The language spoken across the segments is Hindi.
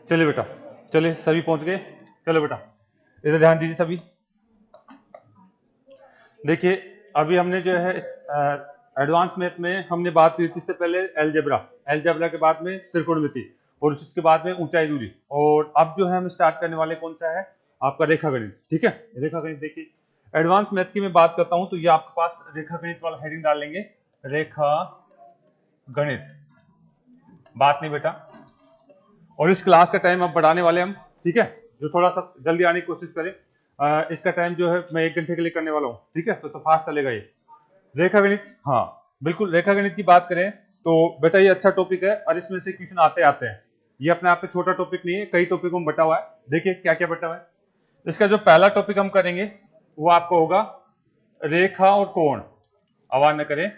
चलिए बेटा, चलिए सभी पहुंच गए। चलो बेटा इधर ध्यान दीजिए सभी। देखिए अभी हमने जो है एडवांस मैथ में हमने बात की थी इससे पहले एलजेब्रा के बाद में त्रिकोणमिति और उसके बाद में ऊंचाई दूरी, और अब जो है हम स्टार्ट करने वाले कौन सा है आपका रेखागणित। ठीक है, रेखागणित देखिए एडवांस मैथ की मैं बात करता हूं तो ये आपके पास रेखागणित वाला हेडिंग डाल लेंगे, रेखा गणित। बात नहीं बेटा, और इस क्लास का टाइम अब बढ़ाने वाले हम। ठीक है, जो थोड़ा सा जल्दी आने की कोशिश करें। इसका टाइम जो है मैं 1 घंटे के लिए करने वाला हूँ। ठीक है, तो फास्ट चलेगा ये रेखागणित। हाँ बिल्कुल, रेखागणित की बात करें तो बेटा ये अच्छा टॉपिक है और इसमें से क्वेश्चन आते आते हैं। ये अपने आप में छोटा टॉपिक नहीं है, कई टॉपिकों में बटा हुआ है। देखिए क्या क्या बटा हुआ है। इसका जो पहला टॉपिक हम करेंगे वो आपको होगा रेखा और कोण। आवाज न करें,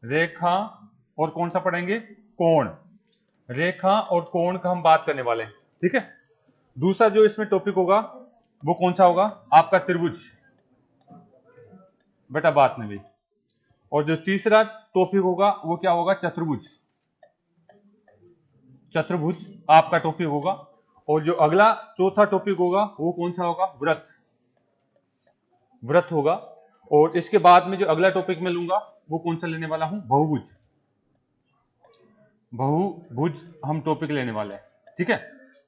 रेखा और कौन सा पढ़ेंगे, कोण। रेखा और कोण का हम बात करने वाले हैं। ठीक है, दूसरा जो इसमें टॉपिक होगा वो कौन सा होगा आपका त्रिभुज। बेटा बात नहीं हुई। और जो तीसरा टॉपिक होगा वो क्या होगा, चतुर्भुज। चतुर्भुज आपका टॉपिक होगा। और जो अगला चौथा टॉपिक होगा वो कौन सा होगा, व्रत। व्रत होगा। और इसके बाद में जो अगला टॉपिक मैं लूंगा वो कौन सा लेने वाला हूं, बहुभुज। बहुभुज हम टॉपिक लेने वाले हैं। ठीक है,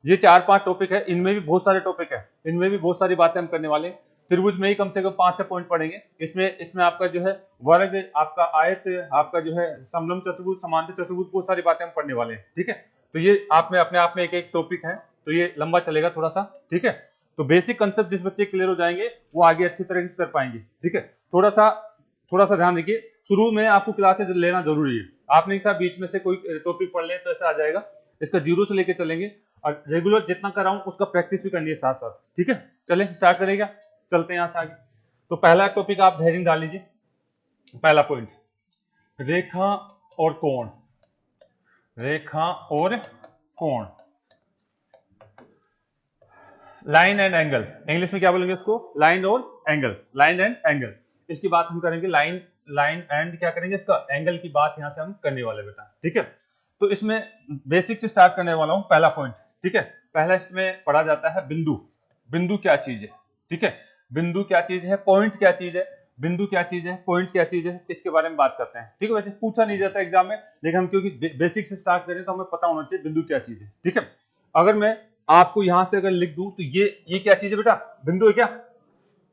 ये 4-5 टॉपिक है, इनमें भी बहुत सारे टॉपिक है, इनमें भी बहुत सारी बातें हम करने वाले हैं। त्रिभुज में ही कम से कम 5-6 पॉइंट पढ़ेंगे। इसमें आपका जो है वर्ग, आपका आयत, आपका जो है समलंब चतुर्भुज, समांतर चतुर्भुज, बहुत सारी बातें हम पढ़ने वाले हैं। ठीक है, तो ये आप में अपने आप में एक एक टॉपिक है, तो ये लंबा चलेगा थोड़ा सा। ठीक है, तो बेसिक कंसेप्ट जिस बच्चे क्लियर हो जाएंगे वो आगे अच्छी तरीके से कर पाएंगे। ठीक है, थोड़ा सा ध्यान रखिए, शुरू में आपको क्लासेज लेना जरूरी है। आपने साहब बीच में से कोई टॉपिक पढ़ लें तो ऐसा आ जाएगा। इसका जीरो से लेके चलेंगे और रेगुलर जितना कराऊं उसका प्रैक्टिस भी करनी है साथ साथ। ठीक है, चलें स्टार्ट करेगा, चलते हैं यहां से आगे। तो पहला टॉपिक आप हेडिंग डाल लीजिए, पहला पॉइंट रेखा और कोण। रेखा और कोण, लाइन एंड एंगल, इंग्लिश में क्या बोलेंगे उसको, लाइन और एंगल, लाइन एंड एंगल। इसकी बात हम करेंगे, लाइन एंड क्या करेंगे, इसका एंगल की बात यहां से हम करने वाले बेटा। ठीक है, तो इसमें बेसिक से स्टार्ट करने वाला हूं, पहला पॉइंट। ठीक है, पहला इसमें पढ़ा जाता है बिंदु। बिंदु क्या चीज है। ठीक है, बिंदु क्या चीज है, पॉइंट क्या चीज है, बिंदु क्या चीज है, पॉइंट क्या चीज है, इसके बारे में बात करते हैं। ठीक है, वैसे पूछा नहीं जाता एग्जाम में, लेकिन हम क्योंकि बेसिक से स्टार्ट करें तो हमें पता होना चाहिए बिंदु क्या चीज है। ठीक है, अगर मैं आपको यहां से अगर लिख दूं तो ये क्या चीज है बेटा, बिंदु है क्या।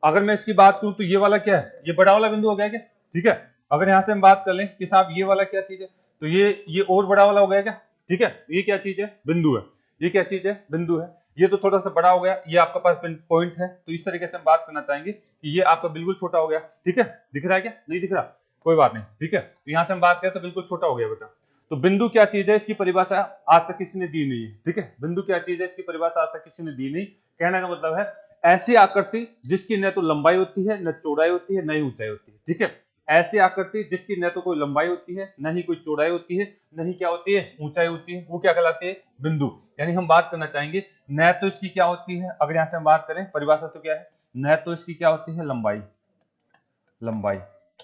अगर मैं इसकी बात करूं तो ये वाला क्या है, ये बड़ा वाला बिंदु हो गया क्या। ठीक है, अगर यहां से हम बात कर लें कि साहब ये वाला क्या चीज है, तो ये और बड़ा वाला हो गया क्या। ठीक है, ये क्या चीज है, बिंदु है। ये क्या चीज है, बिंदु है। ये तो थोड़ा सा बड़ा हो गया, ये आपका पास पॉइंट है। तो इस तरीके से हम बात करना चाहेंगे कि ये आपका बिल्कुल छोटा हो गया। ठीक है, दिख रहा है क्या, नहीं दिख रहा, कोई बात नहीं। ठीक है, तो यहां से हम बात करें तो बिल्कुल छोटा हो गया बेटा। तो बिंदु क्या चीज है, इसकी परिभाषा आज तक किसी ने दी नहीं है। ठीक है, बिंदु क्या चीज है, इसकी परिभाषा आज तक किसी ने दी नहीं। कहने का मतलब है ऐसी आकृति जिसकी न तो लंबाई होती है, न चौड़ाई होती है, न ही ऊंचाई होती है। ठीक है, ऐसी आकृति जिसकी न तो कोई लंबाई होती है, न ही कोई चौड़ाई होती है, न ही क्या होती है, ऊंचाई होती है, वो क्या कहलाती है, बिंदु। यानी हम बात करना चाहेंगे न तो इसकी क्या होती है, अगर यहां से हम बात करें परिभाषा तो क्या है, न तो इसकी क्या होती है लंबाई,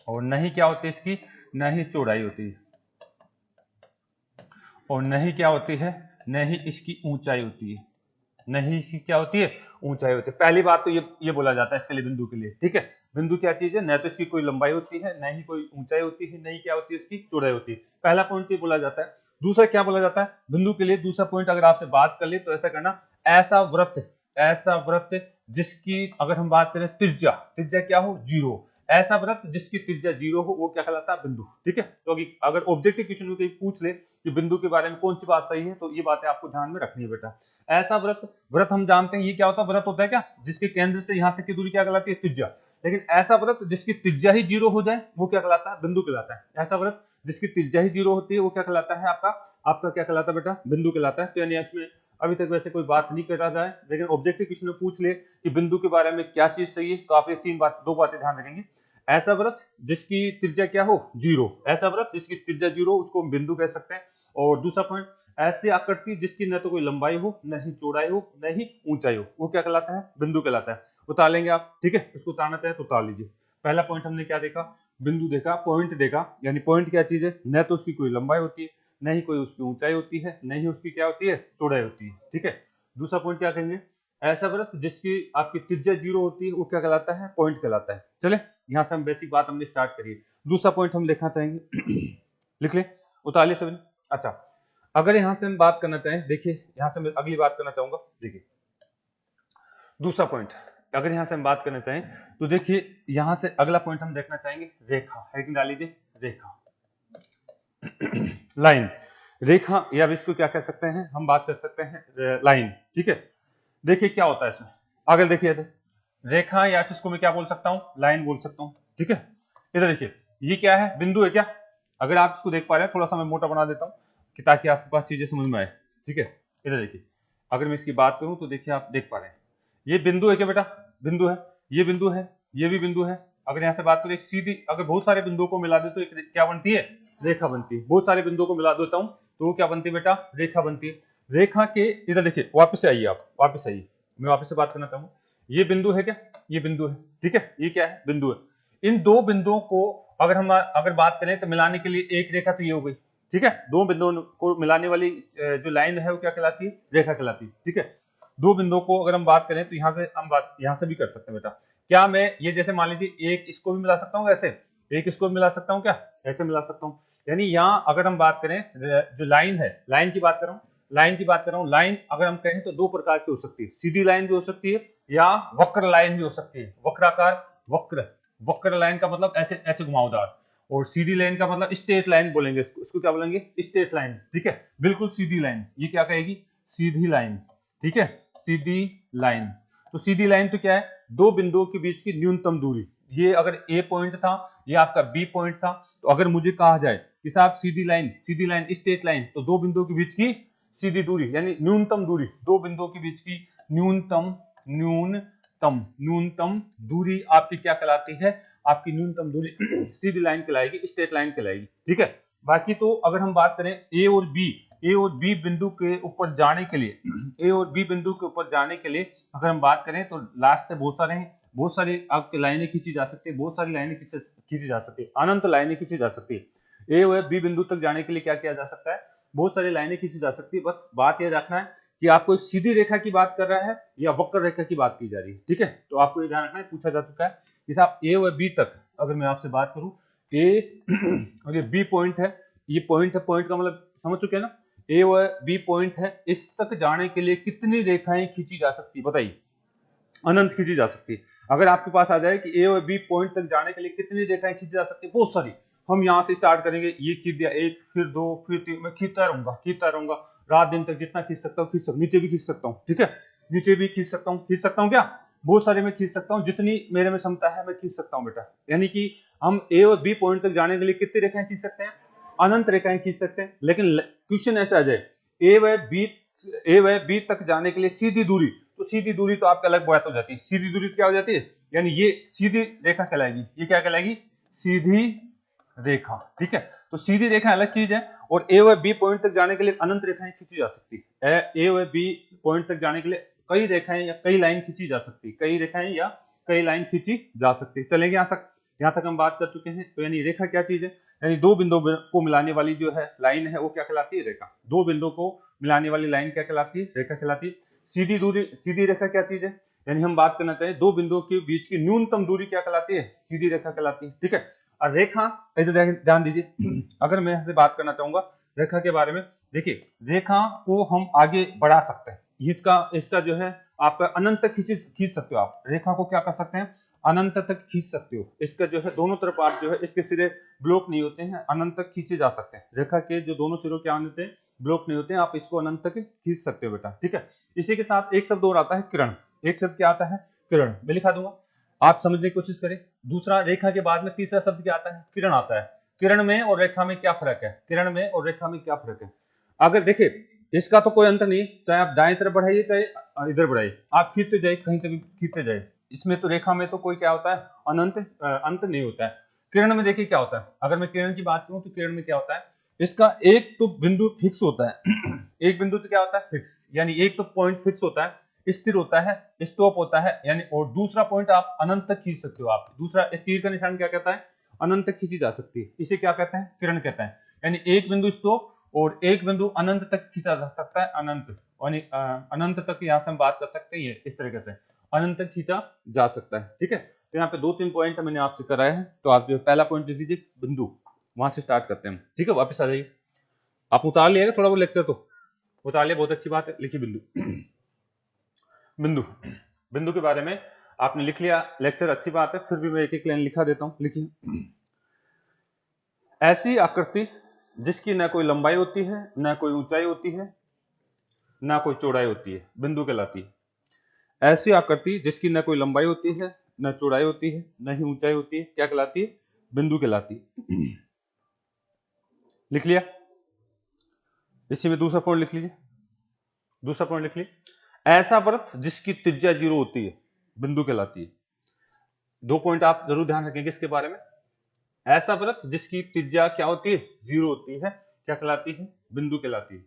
और न ही क्या होती है इसकी, न ही चौड़ाई होती है, और न ही क्या होती है, न ही इसकी ऊंचाई होती है, नहीं इसकी क्या होती है, ऊंचाई होती है। पहली बात तो ये बोला जाता है इसके लिए, बिंदु के लिए। ठीक है, बिंदु क्या चीज है, न तो इसकी कोई लंबाई होती है, न ही कोई ऊंचाई होती है, नहीं क्या होती है इसकी चौड़ाई होती है। पहला पॉइंट ये बोला जाता है। दूसरा क्या बोला जाता है बिंदु के लिए, दूसरा पॉइंट अगर आपसे बात कर ले तो ऐसा करना, ऐसा वृत्त जिसकी अगर हम बात करें त्रिज्या क्या हो, जीरो। ऐसा वृत्त जिसकी त्रिज्या जीरो हो वो क्या कहलाता है, बिंदु। ठीक है, क्योंकि तो अगर ऑब्जेक्टिव क्वेश्चन में कहीं पूछ ले कि बिंदु के बारे में कौन सी बात सही है, तो ये बातें आपको ध्यान में रखनी है बेटा। ऐसा व्रत हम जानते हैं ये क्या होता है, व्रत होता है क्या, जिसके केंद्र से यहां तक की दूरी क्या कहलाती है, त्रिज्या। लेकिन ऐसा व्रत जिसकी त्रिज्या ही जीरो हो जाए वो क्या कहलाता है, बिंदु कहलाता है। ऐसा व्रत जिसकी त्रिज्या ही जीरो होती है वो क्या कहलाता है, आपका क्या कहलाता है बेटा, बिंदु कहलाता है। तो यानी इसमें अभी तक वैसे कोई बात नहीं करा जाए, लेकिन ऑब्जेक्टिव क्वेश्चन में पूछ ले कि बिंदु के बारे में क्या चीज सही है, तो आप ये दो बातें ध्यान रखेंगे। ऐसा व्रत जिसकी त्रिज्या क्या हो, जीरो। ऐसा व्रत जिसकी त्रिज्या जीरो उसको हम बिंदु कह सकते हैं। और दूसरा पॉइंट, ऐसी आकृति जिसकी न तो कोई लंबाई हो, न ही चौड़ाई हो, न ही ऊंचाई हो, वो क्या कहलाता है, बिंदु कहलाता है। उतार लेंगे आप। ठीक है, इसको उतारना चाहे तो उतार लीजिए। पहला पॉइंट हमने क्या देखा, बिंदु देखा, पॉइंट देखा। यानी पॉइंट क्या चीज है, न तो उसकी कोई लंबाई होती है, न ही कोई उसकी ऊंचाई होती है, न ही उसकी क्या होती है, चौड़ाई होती है। ठीक है, दूसरा पॉइंट क्या कहेंगे, ऐसा वृत्त जिसकी आपकी त्रिज्या 0 होती है वो क्या कहलाता है, पॉइंट कहलाता है। चले यहां से हम बेसिक बात हमने स्टार्ट करी। दूसरा पॉइंट हम देखना चाहेंगे लिख ले, उतार ले सभी। अच्छा, अगर यहां से हम बात करना चाहें, देखिए यहां से मैं अगली बात करना चाहूंगा। देखिए दूसरा पॉइंट अगर यहां से हम बात करना चाहें तो देखिए यहां से अगला पॉइंट हम देखना चाहेंगे रेखा, है कि डाल लीजिए रेखा लाइन, रेखा या इसको क्या कह सकते हैं, हम बात कर सकते हैं लाइन। ठीक है, देखिए क्या होता है इसमें, अगर देखिए रेखा या इसको मैं क्या बोल सकता हूं, लाइन बोल सकता हूं। ठीक है, इधर देखिए ये क्या है, बिंदु है क्या, अगर आप इसको देख पा रहे हैं, थोड़ा सा मैं मोटा बना देता हूं कि ताकि आपके पास चीजें समझ में आए। ठीक है, इधर देखिए अगर मैं इसकी बात करूं तो देखिए आप देख पा रहे हैं ये बिंदु है क्या बेटा, बिंदु है, ये बिंदु है, ये भी बिंदु है। अगर यहां से बात करें एक सीधी, अगर बहुत सारे बिंदुओं को मिला दे तो एक क्या बनती है, रेखा बनती है। बहुत सारे बिंदुओं को मिला देता हूं तो वो क्या बनती है बेटा, रेखा बनती है। रेखा के इधर देखिए वापस से आइए, आप वापस आइए, मैं वापस से बात करना चाहूंगा। ये बिंदु है क्या, ये बिंदु है। ठीक है, ये क्या है, बिंदु है। इन दो बिंदुओं को अगर बात करें तो मिलाने के लिए एक रेखा तो ये हो गई। ठीक है, दो बिंदुओं को मिलाने वाली जो लाइन है वो क्या कहलाती है, रेखा कहलाती है। ठीक है, दो बिंदुओं को अगर हम बात करें तो यहां से हम बात यहां से भी कर सकते हैं बेटा। क्या मैं ये जैसे मान लीजिए एक इसको भी मिला सकता हूँ, ऐसे एक इसको भी मिला सकता हूँ, क्या ऐसे मिला सकता हूँ। यानी यहाँ अगर हम बात करें जो लाइन है, लाइन की बात कर रहा हूँ, लाइन की बात कर रहा हूँ। लाइन अगर हम कहें तो दो प्रकार की हो सकती है, सीधी लाइन भी हो सकती है या वक्र लाइन भी हो सकती है। वक्राकार, वक्र लाइन का मतलब ऐसे ऐसे घुमावदार, और सीधी लाइन का मतलब स्ट्रेट लाइन बोलेंगे इसको क्या बोलेंगे, स्ट्रेट लाइन। ठीक है, बिल्कुल सीधी लाइन, ये क्या कहेगी, सीधी लाइन। ठीक है, सीधी लाइन। तो सीधी लाइन तो क्या है, दो बिंदुओं के बीच की न्यूनतम दूरी। ये अगर ए पॉइंट था, ये आपका बी पॉइंट था, तो अगर मुझे कहा जाए कि साहब सीधी लाइन स्ट्रेट लाइन, तो दो बिंदुओं के बीच की सीधी दूरी यानी न्यूनतम दूरी, दो बिंदुओं के बीच की न्यूनतम न्यूनतम न्यूनतम दूरी आपकी क्या कहलाती है, आपकी न्यूनतम दूरी सीधी लाइन कहलाएगी, स्ट्रेट लाइन कहलाएगी। ठीक है, बाकी तो अगर हम बात करें ए और बी बिंदु के ऊपर जाने के लिए, ए और बी बिंदु के ऊपर जाने के लिए अगर हम बात करें तो लास्ट तक बहुत सारी आपकी लाइनें खींची जा सकती है, बहुत सारी लाइनें खींची जा सकती है, अनंत लाइनें खींची जा सकती है। ए और बी बिंदु तक जाने के लिए क्या किया जा सकता है, बहुत सारी लाइनें खींची जा सकती है। बस बात ये रखना है कि आपको एक सीधी रेखा की बात कर रहा है या वक्र रेखा की बात की जा रही है। ठीक है, तो आपको ये ध्यान रखना है, पूछा जा चुका है कि साहब ए और बी तक, अगर मैं आपसे बात करूं ए और ये बी पॉइंट है, ये पॉइंट है, पॉइंट का मतलब समझ चुके हैं ना, ए और बी पॉइंट है, इस तक जाने के लिए कितनी रेखाएं खींची जा सकती है, बताइए, अनंत खींची जा सकती है। अगर आपके पास आ जाए कि ए और बी पॉइंट तक जाने के लिए कितनी रेखाएं खींची जा सकती है, बहुत सारी। हम यहाँ से स्टार्ट करेंगे, ये खींच दिया, एक, फिर दो, फिर तीन, मैं खींचता रहूंगा रात दिन तक, जितना खींच सकता हूँ खींच सकता, नीचे भी खींच सकता हूँ। ठीक है, नीचे भी खींच सकता हूँ क्या, बहुत सारे मैं खींच सकता हूँ, जितनी मेरे में क्षमता है मैं खींच सकता हूँ बेटा। यानी कि हम ए और बी पॉइंट तक जाने के लिए कितनी रेखाएं खींच सकते हैं, अनंत रेखाएं खींच सकते हैं। लेकिन क्वेश्चन ऐसा आ जाए ए व बी तक जाने के लिए सीधी दूरी, तो सीधी दूरी तो आपका अलग बात हो जाती है। सीधी दूरी क्या हो जाती है, यानी ये सीधी रेखा कहलाएगी, ये क्या कहलाएगी, सीधी रेखा। ठीक है, तो सीधी रेखा अलग चीज है, और ए व बी पॉइंट तक जाने के लिए अनंत रेखाएं खींची जा सकती है। ए व बी पॉइंट तक जाने के लिए कई रेखाएं या कई लाइन खींची जा सकती है, कई रेखाएं या कई लाइन खींची जा सकती है। चलेंगे यहाँ तक हम बात कर चुके हैं। तो यानी रेखा क्या चीज है, यानी दो बिंदुओं को मिलाने वाली जो है लाइन है वो क्या कहलाती है, रेखा। दो बिंदुओं को मिलाने वाली लाइन क्या कहलाती है, रेखा कहलाती है। सीधी रेखा क्या चीज है, यानी हम बात करना चाहिए दो बिंदुओं के बीच की न्यूनतम दूरी क्या कहलाती है, सीधी रेखा कहलाती है। ठीक है, और रेखा इधर ध्यान दीजिए अगर मैं से बात करना चाहूंगा रेखा के बारे में, देखिए रेखा को हम आगे बढ़ा सकते हैं, इसका जो है आपका अनंत तक खींच सकते हो आप। रेखा को क्या कर सकते हैं, अनंत तक खींच सकते हो। इसका जो है दोनों तरफ आप जो है इसके सिरे ब्लॉक नहीं होते हैं, अनंत तक खींचे जा सकते हैं। रेखा के जो दोनों सिरों क्या होते हैं, ब्लॉक नहीं होते हैं, आप इसको अनंत तक खींच सकते हो बेटा। ठीक है, इसी के साथ एक शब्द और आता है किरण। एक शब्द क्या आता है, किरण, मैं लिखा दूंगा, आप समझने की कोशिश करें। दूसरा रेखा के बाद में तीसरा शब्द क्या आता है, किरण आता है। किरण में और रेखा में क्या फर्क है, किरण में और रेखा में क्या फर्क है, अगर देखिए इसका तो कोई अंतर नहीं, चाहे आप दाएं तरफ बढ़ाइए चाहे इधर बढ़ाइए, आप खींचते जाइए, कहीं तक खींचते जाइए। इसमें तो रेखा में तो कोई क्या होता है, अनंत अंत नहीं होता है। किरण में देखिए क्या होता है, अगर मैं किरण की बात करूं तो किरण में क्या होता है, इसका एक तो बिंदु फिक्स होता है एक बिंदु तो क्या होता है, फिक्स, यानी एक तो पॉइंट फिक्स होता है, स्थिर होता है, स्टॉप होता है, यानी, और दूसरा पॉइंट आप अनंत तक खींच सकते हो। आप दूसरा तीर का निशान क्या कहता है, अनंत तक खींची जा सकती है, इसे क्या कहते हैं, किरण कहते हैं। यानी एक बिंदु स्टॉप और एक बिंदु अनंत तक खींचा जा सकता है, अनंत, यानी अनंत तक यहाँ से हम बात कर सकते हैं, ये इस तरीके से अनंत तक खींचा जा सकता है। ठीक है, तो यहाँ पे 2-3 पॉइंट मैंने आपसे कराए हैं, तो आप जो पहला पॉइंट लिख लीजिए बिंदु, वहां से स्टार्ट करते हैं। ठीक है, वापस आ जाइए, आप उतार लिएगा थोड़ा वो लेक्चर, तो उतार लिया, बहुत अच्छी बात है। लिखिए बिंदु। बिंदु, बिंदु के बारे में आपने लिख लिया लेक्चर, अच्छी बात है, फिर भी मैं एक एक लाइन लिखा देता हूं। लिखिए, ऐसी आकृति जिसकी न कोई लंबाई होती है, न कोई ऊंचाई होती है, न कोई चौड़ाई होती है, बिंदु कहलाती है। ऐसी आकृति जिसकी न कोई लंबाई होती है, न चौड़ाई होती है, न ही ऊंचाई होती है, क्या कहलाती है? बिंदु कहलाती है। लिख लिया? इसी में दूसरा पॉइंट लिख लीजिए, दूसरा पॉइंट लिख लीजिए, ऐसा वृत्त जिसकी त्रिज्या 0 होती है, बिंदु कहलाती है। 2 पॉइंट आप जरूर ध्यान रखेंगे इसके बारे में। ऐसा वृत्त जिसकी त्रिज्या क्या होती है? 0 होती है, क्या कहलाती है? बिंदु कहलाती है।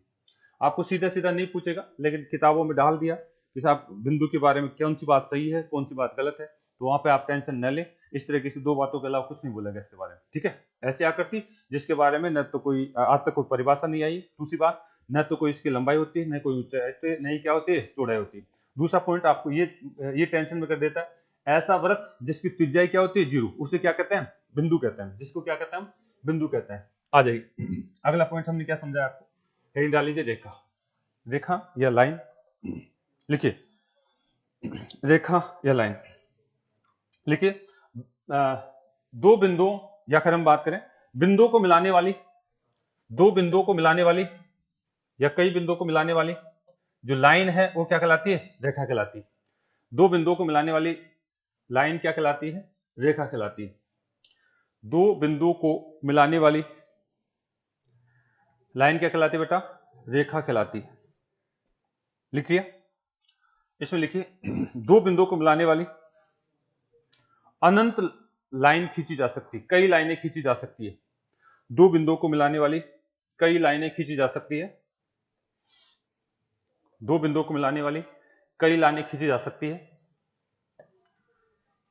आपको सीधा सीधा नहीं पूछेगा, लेकिन किताबों में डाल दिया कि साहब बिंदु के बारे में कौन सी बात सही है, कौन सी बात गलत है, तो वहां पे आप टेंशन न लें। इस तरीके से 2 बातों के अलावा कुछ नहीं बोलेगा इसके बारे में। ठीक है, ऐसी आकृति जिसके बारे में न तो कोई आज तक कोई परिभाषा नहीं आई। दूसरी बात, न तो कोई इसकी लंबाई होती है, न कोई ऊंचाई, नहीं क्या होती है? चौड़ाई होती है। दूसरा पॉइंट आपको ये टेंशन में कर देता है, ऐसा वृत्त जिसकी त्रिज्या क्या होती है? 0, उसे क्या कहते हैं? बिंदु कहते हैं। जिसको क्या कहते हैं हम? बिंदु कहते हैं। आ जाइए, अगला पॉइंट हमने क्या समझा आपको, हेडिंग डाल लीजिए, रेखा। रेखा या लाइन, लिखिए रेखा या लाइन। लिखिए, 2 बिंदुओं, या फिर हम बात करें बिंदुओं को मिलाने वाली, 2 बिंदुओं को मिलाने वाली या कई बिंदुओं को मिलाने वाली जो लाइन है वो क्या कहलाती है? रेखा कहलाती है। 2 बिंदुओं को मिलाने वाली लाइन क्या कहलाती है? रेखा कहलाती है। 2 बिंदुओं को मिलाने वाली लाइन क्या कहलाती है बेटा? रेखा कहलाती है। लिख लिया? इसमें लिखिए, 2 बिंदुओं को मिलाने वाली अनंत लाइन खींची जा सकती है, कई लाइनें खींची जा सकती है। 2 बिंदुओं को मिलाने वाली कई लाइनें खींची जा सकती है। 2 बिंदुओं को मिलाने वाली कई लाइनें खींची जा सकती है।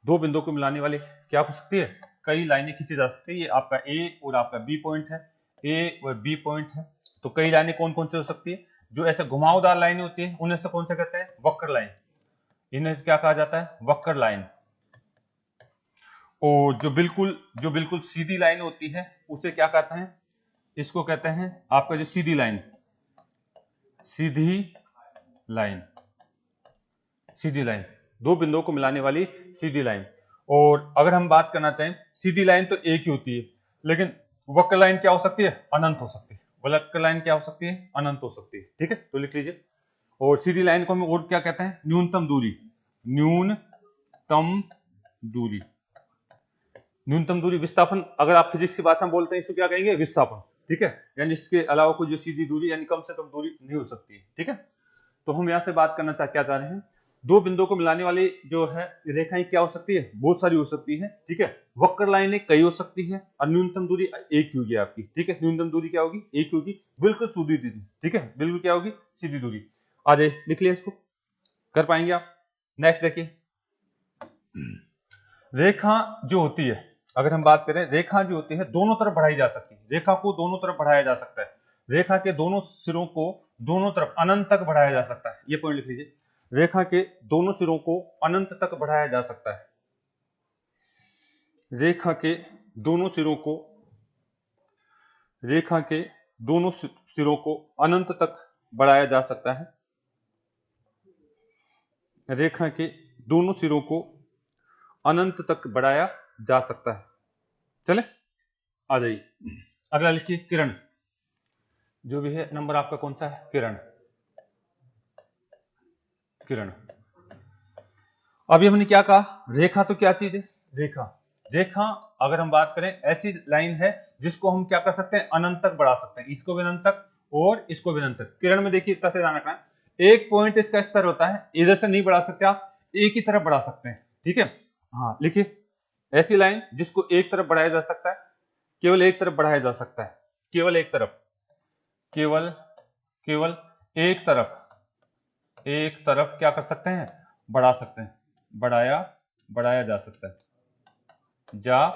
2 बिंदुओं को मिलाने वाली क्या हो सकती है? कई लाइनें खींची जा सकती है। ये आपका ए और आपका बी पॉइंट है, ए और बी पॉइंट है। तो कई लाइनें कौन कौन सी हो सकती है? जो ऐसे घुमावदार लाइनें होती है उन्हें से कौन से कहते हैं? वक्र लाइन। इन्हें क्या कहा जाता है? वक्र लाइन। और जो बिल्कुल सीधी लाइन होती है उसे क्या कहते हैं? इसको कहते हैं आपका जो सीधी लाइन, सीधी लाइन, सीधी लाइन, 2 बिंदुओं को मिलाने वाली सीधी लाइन। और अगर हम बात करना चाहें, सीधी लाइन तो एक ही होती है, लेकिन वक्र लाइन क्या हो सकती है? अनंत हो सकती है। वक्र लाइन क्या हो सकती है? अनंत हो सकती है। ठीक है, तो लिख लीजिए। और सीधी लाइन को हम और क्या कहते हैं? न्यूनतम दूरी, न्यूनतम दूरी, न्यूनतम दूरी, विस्थापन। अगर आप फिजिक्स की भाषा में बोलते हैं इसको क्या कहेंगे? विस्थापन। ठीक है, यानी इसके अलावा कोई जो सीधी दूरी यानी कम से कम दूरी नहीं हो सकती है। ठीक है, तो हम यहां से बात करना क्या चाह रहे हैं, 2 बिंदुओं को मिलाने वाली जो है रेखाएं क्या हो सकती है? बहुत सारी हो सकती है। ठीक है, वक्र लाइनें कई हो सकती है और न्यूनतम दूरी एक ही होगी आपकी। ठीक है, न्यूनतम दूरी क्या होगी? एक होगी, बिल्कुल सीधी दूरी। ठीक है, बिल्कुल क्या होगी? सीधी दूरी। आ जाए, लिख लिया इसको, कर पाएंगे आप? नेक्स्ट देखिए, रेखा जो होती है, अगर हम बात करें, रेखा जो होती है दोनों तरफ बढ़ाई जा सकती है। रेखा को दोनों तरफ बढ़ाया जा सकता है। रेखा के दोनों सिरों को दोनों तरफ अनंत तक बढ़ाया जा सकता है। ये पॉइंट लिख लीजिए, रेखा के दोनों सिरों को अनंत तक बढ़ाया जा सकता है। रेखा के दोनों सिरों को, रेखा के दोनों सिरों को अनंत तक बढ़ाया जा सकता है। रेखा के दोनों सिरों को अनंत तक बढ़ाया जा सकता है। चले, आ जाइए, अगला लिखिए, किरण। जो भी है नंबर आपका कौन सा है? किरण, किरण। अभी हमने क्या कहा? रेखा तो क्या चीज है? रेखा, रेखा अगर हम बात करें ऐसी लाइन है जिसको हम क्या कर सकते हैं? अनंत तक बढ़ा सकते हैं, इसको भी अनंत तक और इसको भी अनंत तक। किरण में देखिए, इतना से ध्यान रखना, एक पॉइंट इसका स्तर होता है, इधर से नहीं बढ़ा सकते आप, एक ही तरफ बढ़ा सकते हैं। ठीक है, हाँ लिखिए, ऐसी लाइन जिसको एक तरफ बढ़ाया जा सकता है, केवल एक तरफ बढ़ाया जा सकता है, केवल एक तरफ, केवल केवल एक तरफ, एक तरफ क्या कर सकते हैं? बढ़ा सकते हैं, बढ़ाया जा सकता है, जा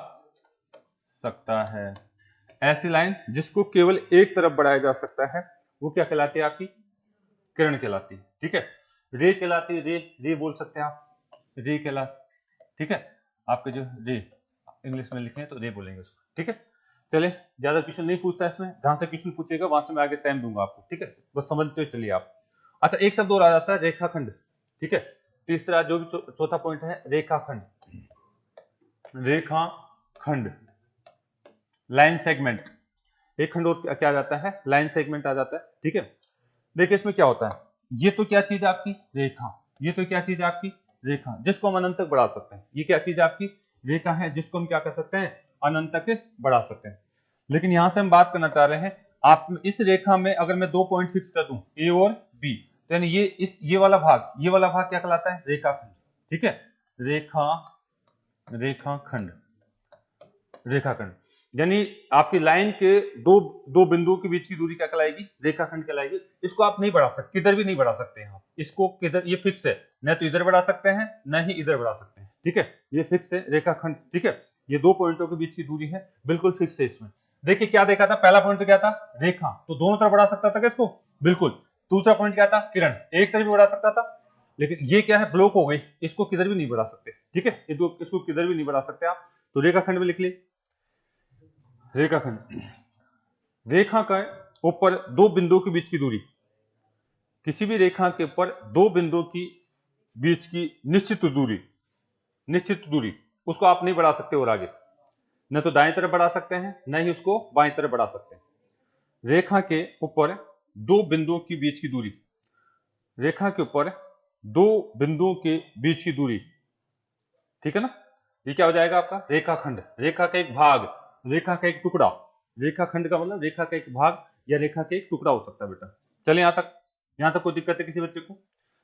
सकता है। ऐसी लाइन जिसको केवल एक तरफ बढ़ाया जा सकता है वो क्या कहलाती है? आपकी किरण कहलाती है। ठीक है, रे कहलाती है, रे बोल सकते हैं आप, रे कहला, ठीक है, आपके जो रे इंग्लिश में लिखे हैं तो रे बोलेंगे उसको। ठीक है, चले, ज्यादा क्वेश्चन नहीं पूछता इसमें, जहां से क्वेश्चन पूछेगा वहां से मैं आगे टाइम दूंगा आपको। ठीक है, बस समझते चलिए आप। अच्छा, एक शब्द और आ जाता है, रेखाखंड। ठीक है, तीसरा जो भी चौथा पॉइंट है, रेखाखंड। रेखाखंड, लाइन सेगमेंट। एक खंड और क्या आ जाता है? लाइन सेगमेंट आ जाता है। ठीक है, देखिए इसमें क्या होता है, ये तो क्या चीज है आपकी? रेखा। ये तो क्या चीज है आपकी? रेखा, जिसको हम अनंत तक बढ़ा सकते हैं। ये क्या चीज है आपकी? रेखा है, जिसको हम क्या कर सकते हैं? अनंत तक बढ़ा सकते हैं। लेकिन यहां से हम बात करना चाह रहे हैं, आप इस रेखा में अगर मैं 2 पॉइंट फिक्स कर दूं, ए और बी, तो यानी ये वाला भाग क्या कहलाता है? रेखाखंड। ठीक है, रेखाखंड, रेखाखंड, यानी आपकी लाइन के दो बिंदुओं के बीच की दूरी क्या कहलाएगी? रेखाखंड कहलाएगी। इसको आप नहीं बढ़ा सकते, किधर भी नहीं बढ़ा सकते हैं आप इसको, किधर, ये फिक्स है, न तो इधर बढ़ा सकते हैं न ही इधर बढ़ा सकते हैं। ठीक है, ये फिक्स है रेखाखंड। ठीक है, ये 2 पॉइंटों के बीच की दूरी है, बिल्कुल फिक्स है इसमें। देखिए क्या देखा था, पहला पॉइंट तो क्या था? रेखा, तो दोनों तरफ बढ़ा सकता था क्या इसको? बिल्कुल। दूसरा पॉइंट क्या था? किरण, एक तरफ भी बढ़ा सकता था। लेकिन ये क्या है? ब्लॉक हो गई, इसको किधर भी नहीं बढ़ा सकते। ठीक है, इसको किधर भी नहीं बढ़ा सकते आप, तो रेखाखंड में लिख लिए रेखाखंड। रेखा का ऊपर 2 बिंदुओं के बीच की दूरी, किसी भी रेखा के ऊपर 2 बिंदुओं की बीच की निश्चित दूरी, उसको आप नहीं बढ़ा सकते और आगे, न तो दाएं तरफ बढ़ा सकते हैं न ही उसको बाएं तरफ बढ़ा सकते हैं। रेखा के ऊपर 2 बिंदुओं की बीच की दूरी, रेखा के ऊपर 2 बिंदुओं के बीच की दूरी, ठीक है ना, ये क्या हो जाएगा आपका? रेखाखंड। रेखा का एक भाग, रेखा का एक टुकड़ा, रेखाखंड का मतलब रेखा का एक भाग या रेखा का एक टुकड़ा हो सकता है बेटा। चले यहां तक कोई दिक्कत है किसी बच्चे को?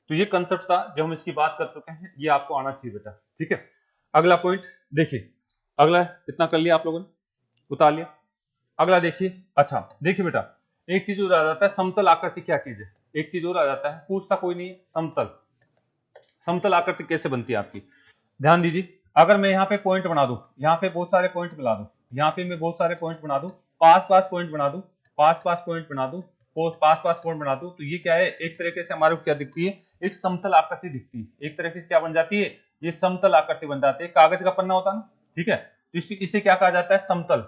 तो ये कंसेप्ट था जो हम इसकी बात कर चुके हैं, ये आपको आना चाहिए बेटा। ठीक है, अगला पॉइंट देखिए, अगला इतना कर लिया आप लोगों ने, उतार लिया। अगला देखिए, अच्छा देखिए बेटा, एक चीज और आ जाता है, समतल आकृति क्या चीज है? एक चीज और आ जाता है, पूछता कोई नहीं है, समतल आकृति कैसे बनती है आपकी? ध्यान दीजिए, अगर मैं यहाँ पे पॉइंट बना दूं, यहाँ पे बहुत सारे पॉइंट मिला दूं, यहाँ पे मैं बहुत सारे पॉइंट बना दूं, पास पॉइंट बना दूं, पास पॉइंट बना दूं, पास पॉइंट बना दूं, तो ये क्या है? एक तरीके से हमारे को क्या दिखती है? एक समतल आकृति दिखती है। एक तरीके से क्या बन जाती है? ये समतल आकृति बन जाती है। कागज का पन्ना होता है ना, ठीक है, तो इसे क्या कहा जाता है? समतल।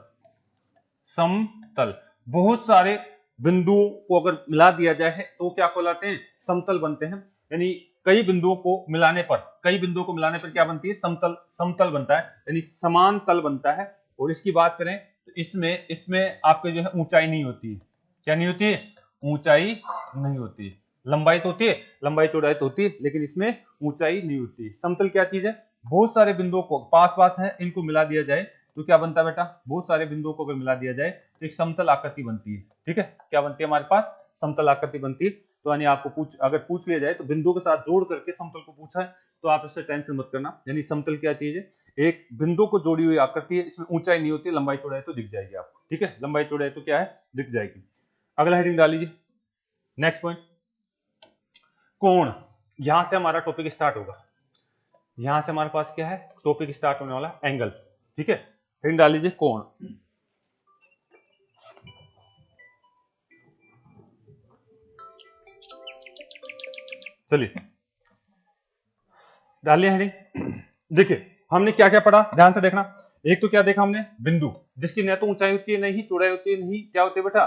समतल, बहुत सारे बिंदुओं को अगर मिला दिया जाए तो क्या कहलाते हैं? समतल बनते हैं। यानी कई बिंदुओं को मिलाने पर क्या बनती है? समतल बनता है, यानी समान तल बनता है। और इसकी बात करें तो इसमें आपके जो है ऊंचाई नहीं होती है। क्या नहीं होती है? ऊंचाई नहीं होती है। लंबाई तो होती है, लंबाई चौड़ाई तो होती है, लेकिन इसमें ऊंचाई नहीं होती है। समतल क्या चीज है? बहुत सारे बिंदुओं को पास है, इनको मिला दिया जाए तो क्या बनता है बेटा? बहुत सारे बिंदुओं को अगर मिला दिया जाए तो एक समतल आकृति बनती है। ठीक है, क्या बनती है हमारे पास? समतल आकृति बनती है। तो यानी आपको अगर पूछ लिया जाए तो बिंदुओं के साथ जोड़ करके समतल को पूछा है तो आप इससे टेंशन मत करना। यानी समतल क्या चीज है? एक बिंदु को जोड़ी हुई आकृति है, इसमें ऊंचाई नहीं होती, लंबाई चौड़ाई तो दिख जाएगी आपको। ठीक है, लंबाई चौड़ाई तो क्या है? दिख जाएगी। अगला हेडिंग डाल लीजिए, नेक्स्ट पॉइंट, कोण। यहां से हमारा टॉपिक स्टार्ट होगा। यहां से हमारे पास क्या है? टॉपिक स्टार्ट होने वाला एंगल। ठीक है, हेडिंग डाल लीजिए कोण। चलिए डालिए हेडिंग। देखिए हमने क्या क्या पढ़ा, ध्यान से देखना। एक तो क्या देखा हमने? बिंदु जिसकी न तो ऊंचाई होती है नहीं चौड़ाई होती है, नहीं क्या होती है बेटा?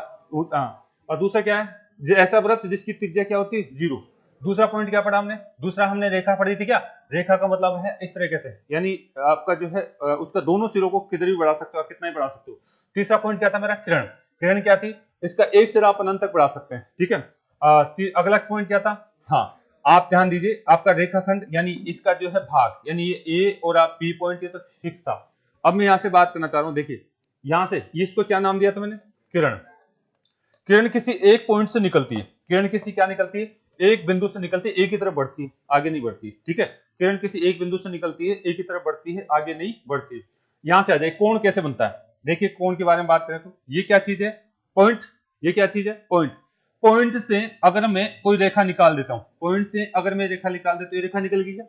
और दूसरा क्या है? ऐसा वृत्त जिसकी त्रिज्या क्या होती है? 0। दूसरा पॉइंट क्या पढ़ा हमने? दूसरा हमने रेखा पढ़ी थी क्या? रेखा का मतलब है इस तरीके से, यानी आपका जो है उसका दोनों सिरों को किधर भी बढ़ा सकते हो, कितना ही बढ़ा सकते हो। तीसरा पॉइंट क्या था मेरा? किरण। किरण क्या थी? इसका एक सिरा आप अनंत तक बढ़ा सकते हैं। ठीक है, अगला पॉइंट क्या था? हाँ, आप ध्यान दीजिए, आपका रेखाखंड यानी इसका जो है भाग, यानी ये ए और आप बी पॉइंट, ये तो फिक्स था। अब मैं यहां से बात करना चाह रहा हूं, देखिए यहां से इसको क्या नाम दिया था मैंने? किरण। किरण किसी एक पॉइंट से निकलती है, किरण किसी क्या निकलती है? एक बिंदु से निकलती है, एक ही तरफ बढ़ती है, आगे नहीं बढ़ती। ठीक है, किरण किसी एक बिंदु से निकलती है, एक ही तरफ बढ़ती है, आगे नहीं बढ़ती। यहां से आ जाए, कोण कैसे बनता है? देखिए कोण के बारे में बात करें तो ये क्या चीज है? पॉइंट। ये क्या चीज है? पॉइंट। पॉइंट से अगर मैं कोई रेखा निकाल देता हूं, पॉइंट से अगर मैं रेखा निकाल देता हूं, ये रेखा निकल गई क्या?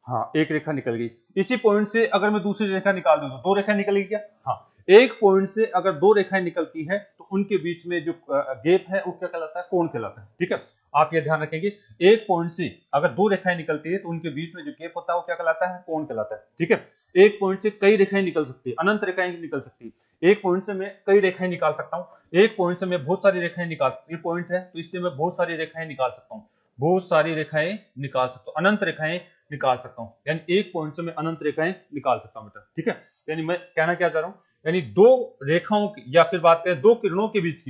हाँ, एक रेखा निकल गई। इसी पॉइंट से अगर मैं दूसरी रेखा निकाल दूं तो 2 रेखा निकल गई क्या? हाँ, एक पॉइंट से अगर दो रेखाएं निकलती है तो उनके बीच में जो गैप है वो क्या कहलाता है, कोण कहलाता है। ठीक है, आप ये ध्यान रखेंगे, एक पॉइंट से अगर दो रेखाएं निकलती है तो उनके बीच में जो गैप होता है वो क्या कहलाता है, कोण कहलाता है। ठीक है, एक पॉइंट से कई रेखाएं निकल सकती है, अनंत रेखाएं निकल सकती है। एक पॉइंट से मैं कई रेखाएं निकाल सकता हूं, एक पॉइंट से मैं बहुत सारी रेखाएं निकाल सकता हूं। ये पॉइंट है तो इससे मैं बहुत सारी रेखाएं निकाल सकता हूं, बहुत सारी रेखाएं निकाल सकता हूं, अनंत रेखाएं निकाल सकता हूं। यानी एक पॉइंट से मैं अनंत रेखाएं निकाल सकता हूं बेटा। ठीक है, यानी मैं कहना क्या चाह रहा हूं, यानी दो रेखाओं की या फिर बात करें दो किरणों के बीच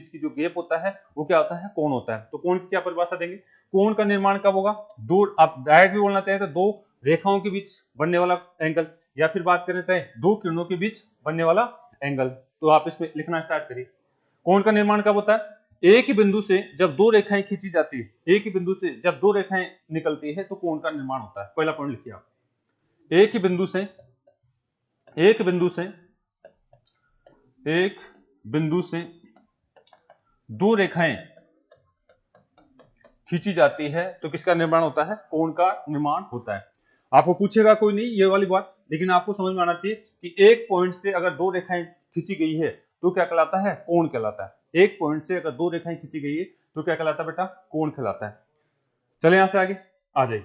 की जो गैप होता है वो क्या होता है, कोण होता है। तो कोण की क्या परिभाषा देंगे, कोण का निर्माण कब होगा, दो, आप डायरेक्ट भी बोलना चाहें तो दो रेखाओं के बीच बनने वाला एंगल, या फिर बात करना चाहें दो किरणों के बीच बनने वाला एंगल। तो आप इसमें लिखना स्टार्ट करिए। कोण का निर्माण कब होता है, एक ही बिंदु से जब दो रेखाएं खींची जाती है, एक ही बिंदु से जब दो रेखाएं निकलती है तो कोण का निर्माण होता है। पहला पॉइंट लिखिए आप, एक ही बिंदु से एक बिंदु से दो रेखाएं खींची जाती है तो किसका निर्माण होता है, कोण का निर्माण होता है। आपको पूछेगा कोई नहीं ये वाली बात, लेकिन आपको समझ में आना चाहिए कि एक पॉइंट से अगर दो रेखाएं खींची गई है तो क्या कहलाता है, कोण कहलाता है। एक पॉइंट से अगर दो रेखाएं खींची गई है तो क्या कहलाता है बेटा, कोण कहलाता है। चले यहां से आगे आ जाइए।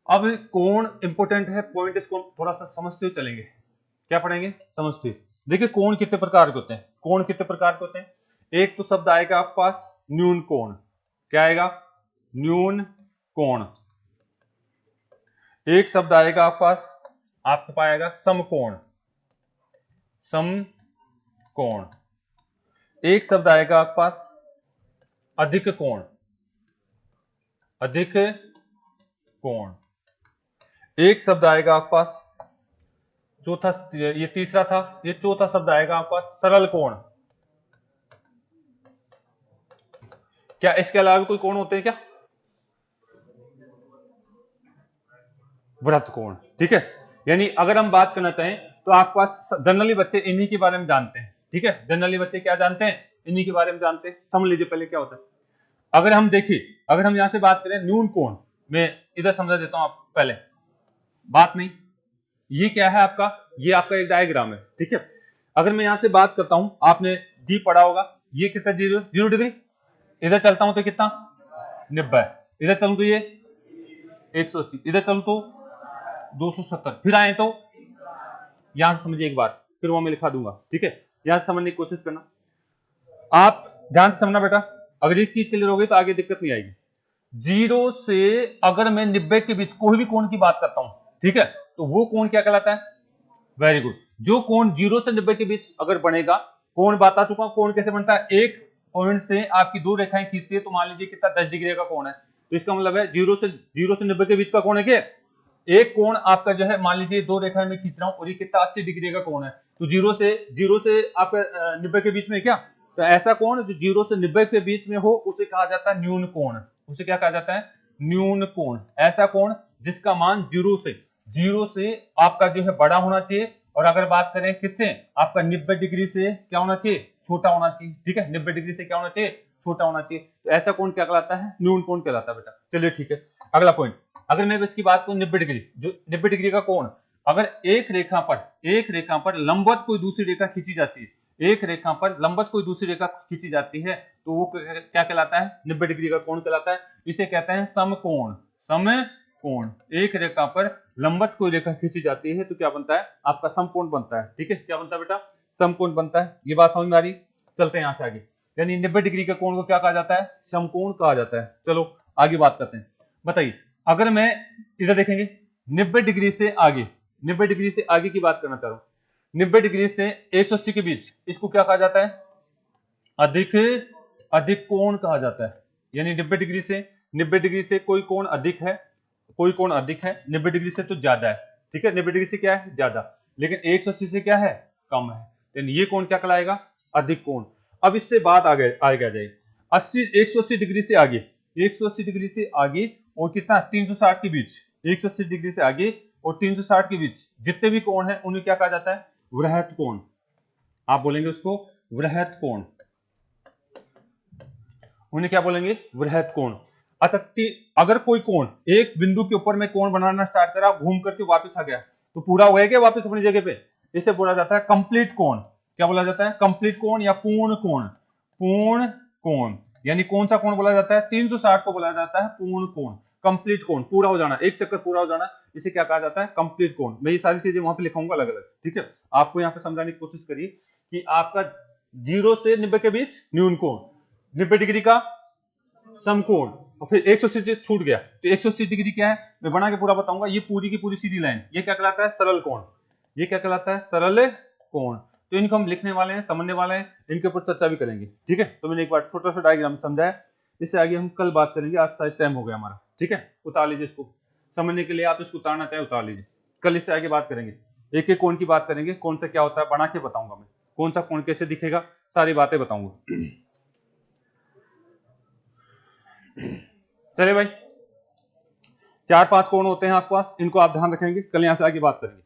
अब कोण इंपोर्टेंट है, पॉइंट इसको थोड़ा सा समझते हुए चलेंगे। क्या पढ़ेंगे, समझते हुए। देखिए कोण कितने प्रकार के होते हैं, कोण कितने प्रकार के होते हैं। एक तो शब्द आएगा आपके पास न्यून कोण, क्या आएगा, न्यून कोण। एक शब्द आएगा आपके पास आएगा समकोण, समकोण। एक शब्द आएगा आपके पास अधिक कोण, अधिक कोण। एक शब्द आएगा आपके पास, चौथा, ये तीसरा था, ये चौथा शब्द आएगा आपके पास सरल कोण। क्या इसके अलावा भी कोई कोण होते हैं क्या, वृत्त कोण। ठीक है, यानी अगर हम बात करना चाहें तो आपके पास जनरली बच्चे इन्हीं के बारे में जानते हैं। ठीक है, जनरली बच्चे क्या जानते हैं, इन्हीं के बारे में जानते हैं। समझ लीजिए पहले क्या होता है। अगर हम देखिए, अगर हम यहां से बात करें न्यून कोण, मैं इधर समझा देता हूं आप पहले, बात नहीं, ये क्या है आपका, ये आपका एक डायग्राम है। ठीक है, अगर मैं यहां से बात करता हूं, आपने डी पढ़ा होगा, ये कितना, 0 डिग्री। इधर चलता हूं तो कितना, 90। इधर चलूं तो ये 180, इधर चलूं तो 270, फिर आए तो यहां से समझिए एक बार, फिर वो मैं लिखा दूंगा। ठीक है, यहां से समझने की कोशिश करना, आप ध्यान से समझना बेटा। अगर इस चीज के लिए रहोगे तो आगे दिक्कत नहीं आएगी। 0 से अगर मैं 90 के बीच कोई भी कोण की बात करता हूं, ठीक है, तो वो कोण क्या कहलाता है, वेरी गुड। जो कोण 0 से 90 के बीच अगर बनेगा, कोण बता चुका हूं कोण कैसे बनता है। एक पॉइंट से आपकी दो रेखाएं खींचती है तो मान लीजिए कितना, 10 डिग्री का कोण है, तो इसका मतलब है 0 से 90 के बीच का कोण है क्या, एक कोण आपका जो है, मान लीजिए दो रेखाएं में खींच रहा हूं और ये कितना, 80 डिग्री का कोण है, तो 0 से आपका 90 के बीच में क्या, तो ऐसा कोण जो 0 से 90 के बीच में हो उसे कहा जाता है न्यून कोण। उसे क्या कहा जाता है, न्यून कोण। ऐसा कोण जिसका मान 0 से आपका जो है बड़ा होना चाहिए, और अगर बात करें किससे, आपका 90 डिग्री से क्या होना चाहिए, छोटा होना चाहिए। ठीक है, 90 डिग्री से क्या होना चाहिए, छोटा होना चाहिए। तो ऐसा कोण क्या कहलाता है, न्यून कोण कहलाता है बेटा। चलिए ठीक है, अगला पॉइंट। अगर मैं इसकी बात करूं 90 डिग्री, जो 90 डिग्री का कोण, अगर एक रेखा पर लंबवत कोई दूसरी रेखा खींची जाती है, एक रेखा पर लंबवत कोई दूसरी रेखा खींची जाती है तो वो क्या कहलाता है, 90 डिग्री का कोण कहलाता है। इसे कहते हैं समकोण, समकोण। एक रेखा पर लंबवत कोई रेखा खींची जाती है तो क्या बनता है, आपका समकोण बनता है। ठीक है, क्या बनता है बेटा, समकोण बनता है। ये बात समझ में आ रही, चलते हैं यहां से आगे। यानी 90 डिग्री का कोण को क्या कहा जाता है, समकोण कहा जाता है। चलो आगे बात करते हैं। बताइए, अगर मैं इधर देखेंगे 90 डिग्री से आगे, 90 डिग्री से आगे की बात करना चाह रहा हूं, 90 डिग्री से 180 के बीच, इसको क्या कहा जाता है, अधिक कोण कहा जाता है। यानी 90 डिग्री से कोई कोण अधिक है, कोई कोण अधिक है, 90 डिग्री से तो ज्यादा है। ठीक है, 90 डिग्री से क्या है, ज्यादा, लेकिन 180 से क्या है, कम है। यानी ये कोण क्या कहलाएगा, अधिक कोण। अब इससे बात आगे जाए 180 डिग्री से आगे, 180 डिग्री से आगे और कितना, 360 के बीच, 180 डिग्री से आगे और 360 के बीच जितने भी कोण हैं उन्हें क्या कहा जाता है, वृहत कोण। आप बोलेंगे उसको वृहत कोण, उन्हें क्या बोलेंगे, वृहत कोण। अच्छा, अगर कोई कोण एक बिंदु के ऊपर में कोण बनाना स्टार्ट करा, घूम करके वापस आ गया, तो पूरा हो गया क्या वापस अपनी जगह पे। इसे बोला जाता है कंप्लीट कोण। क्या बोला जाता है? कंप्लीट कोण या पूर्ण कोण। पूर्ण कोण यानी कौन सा कोण बोला जाता है? 360 को बोला जाता है पूर्ण कोण, कंप्लीट कोण, पूरा हो जाना, एक चक्कर पूरा हो जाना, इसे क्या कहा जाता है? कंप्लीट कोण। मैं ये सारी चीजें वहां पे लिखाऊंगा अलग अलग, ठीक है। आपको यहाँ पे समझाने की कोशिश करिए कि आपका 0 से 90 के बीच न्यून कोण, 90 डिग्री का समकोण, और फिर 180 छूट गया तो 180 डिग्री क्या है मैं बना के पूरा बताऊंगा। ये पूरी की पूरी सीधी लाइन, ये क्या कहलाता है? सरल कोण। ये क्या कहलाता है? सरल कोण। तो इनको हम लिखने वाले हैं, समझने वाले हैं, इनके ऊपर चर्चा भी करेंगे, ठीक है। तो मैंने एक बार छोटा सा डायग्राम समझाया, इससे आगे हम कल बात करेंगे। आज शायद टाइम हो गया हमारा, ठीक है। उतार लीजिए इसको, समझने के लिए आप इसको उतारना चाहे उतार लीजिए। कल इससे आगे बात करेंगे, एक एक कोण की बात करेंगे, कौन सा क्या होता है बना के बताऊंगा मैं, कौन सा कोण कैसे दिखेगा, सारी बातें बताऊंगा। चले भाई, 4-5 कोण होते हैं आपके पास, इनको आप ध्यान रखेंगे, कल यहां से आगे बात करेंगे।